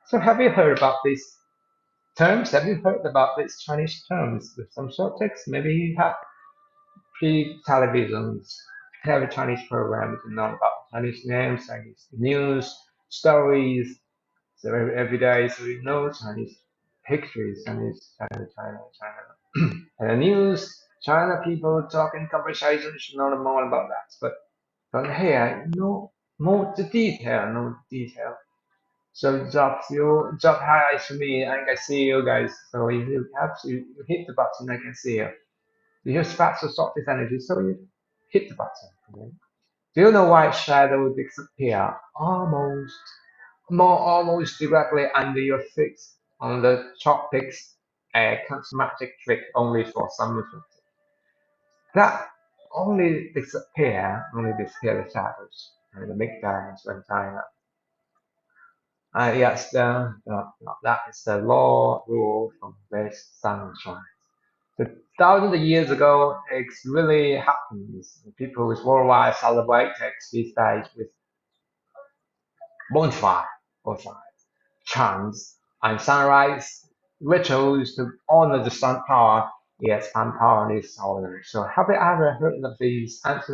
So have you heard about these terms? Have you heard about these Chinese terms with some subtext? Maybe you have pre-televisions, have a Chinese program to know about Chinese names, Chinese news, stories. So every day, so you know Chinese histories, China. And the news, China people talking conversations, you know more about that. But here, no more the detail, no detail. So job highlights for me, and I see you guys. So if you have to you hit the button, I can see you. You just fast to stop this energy, so you hit the button. Okay? Do you know why shadow disappear almost directly under your feet on the chalk picks? A charismatic trick only for some reflectors. That only disappear the shadows and the big diamonds when China. Yes, that is the law rule from this sunshine. So thousands of years ago, it really happens. People with worldwide celebrate these days with bonfire, bonfire, chants, and sunrise rituals to honor the sun power. Yes, sun power is honor. So have you ever heard of these ancient